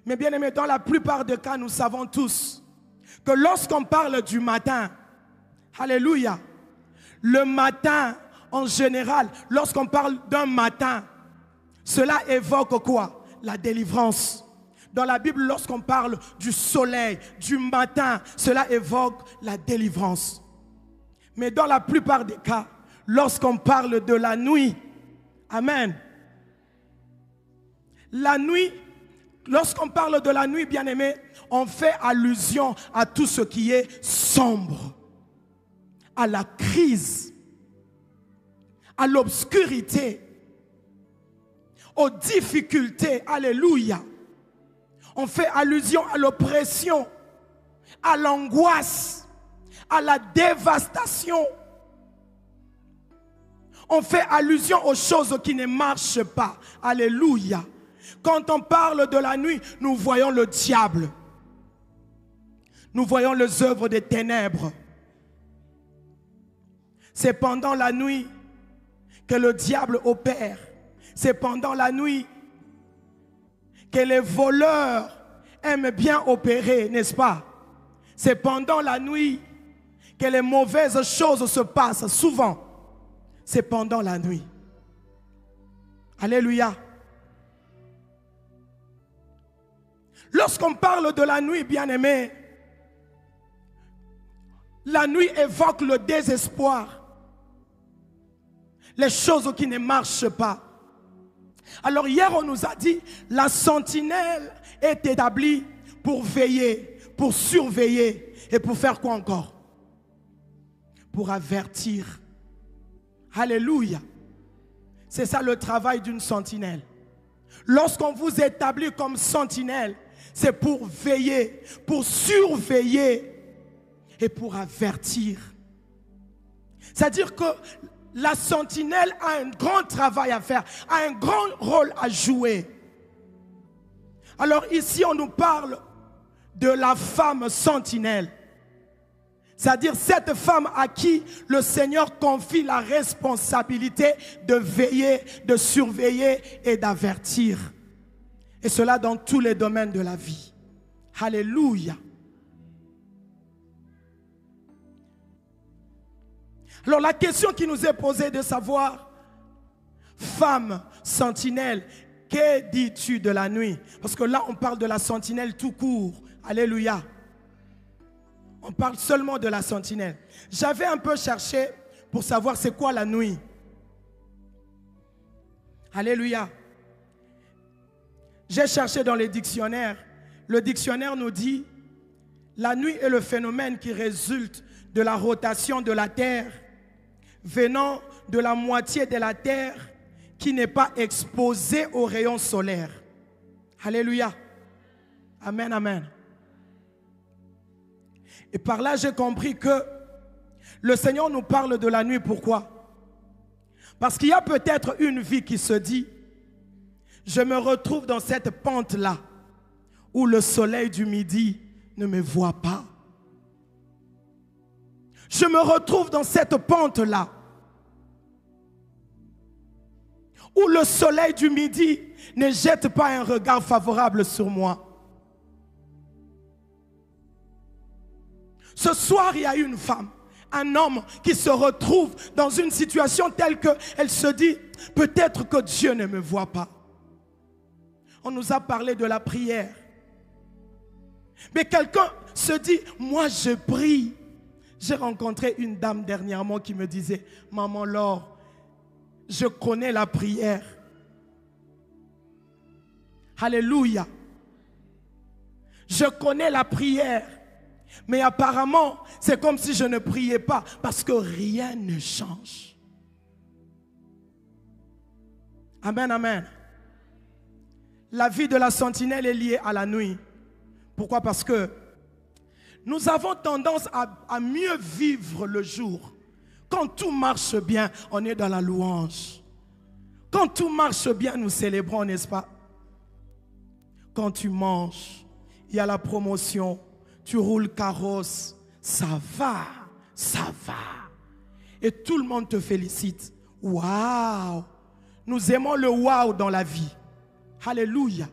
Mais bien aimé, dans la plupart des cas, nous savons tous que lorsqu'on parle du matin, alléluia, le matin en général, lorsqu'on parle d'un matin, cela évoque quoi? La délivrance. Dans la Bible, lorsqu'on parle du soleil, du matin, cela évoque la délivrance. Mais dans la plupart des cas, lorsqu'on parle de la nuit, amen, la nuit, lorsqu'on parle de la nuit, bien-aimé, on fait allusion à tout ce qui est sombre, à la crise, à l'obscurité, aux difficultés, alléluia. On fait allusion à l'oppression, à l'angoisse, à la dévastation. On fait allusion aux choses qui ne marchent pas, alléluia. Quand on parle de la nuit, nous voyons le diable. Nous voyons les œuvres des ténèbres. C'est pendant la nuit que le diable opère. C'est pendant la nuit que les voleurs aiment bien opérer, n'est-ce pas? C'est pendant la nuit que les mauvaises choses se passent souvent. C'est pendant la nuit. Alléluia. Lorsqu'on parle de la nuit, bien-aimé, la nuit évoque le désespoir, les choses qui ne marchent pas. Alors hier, on nous a dit, la sentinelle est établie pour veiller, pour surveiller et pour faire quoi encore? Pour avertir. Alléluia. C'est ça le travail d'une sentinelle. Lorsqu'on vous établit comme sentinelle, c'est pour veiller, pour surveiller et pour avertir. C'est-à-dire que la sentinelle a un grand travail à faire, a un grand rôle à jouer. Alors ici, on nous parle de la femme sentinelle. C'est-à-dire cette femme à qui le Seigneur confie la responsabilité de veiller, de surveiller et d'avertir. Et cela dans tous les domaines de la vie. Alléluia. Alors la question qui nous est posée de savoir, femme sentinelle, que dis-tu de la nuit? Parce que là on parle de la sentinelle tout court. Alléluia. On parle seulement de la sentinelle. J'avais un peu cherché pour savoir c'est quoi la nuit. Alléluia. J'ai cherché dans les dictionnaires. Le dictionnaire nous dit la nuit est le phénomène qui résulte de la rotation de la terre venant de la moitié de la terre qui n'est pas exposée aux rayons solaires. Alléluia. Amen, amen. Et par là, j'ai compris que le Seigneur nous parle de la nuit. Pourquoi? Parce qu'il y a peut-être une vie qui se dit, je me retrouve dans cette pente-là, où le soleil du midi ne me voit pas. Je me retrouve dans cette pente-là, où le soleil du midi ne jette pas un regard favorable sur moi. Ce soir, il y a une femme, un homme qui se retrouve dans une situation telle qu'elle se dit, peut-être que Dieu ne me voit pas. On nous a parlé de la prière. Mais quelqu'un se dit, moi je prie. J'ai rencontré une dame dernièrement qui me disait, maman Laure, je connais la prière. Alléluia. Je connais la prière. Mais apparemment, c'est comme si je ne priais pas parce que rien ne change. Amen, amen. La vie de la sentinelle est liée à la nuit. Pourquoi? Parce que nous avons tendance à mieux vivre le jour. Quand tout marche bien, on est dans la louange. Quand tout marche bien, nous célébrons, n'est-ce pas? Quand tu manges, il y a la promotion. Tu roules carrosse, ça va, ça va. Et tout le monde te félicite. Waouh! Nous aimons le waouh dans la vie. Alléluia.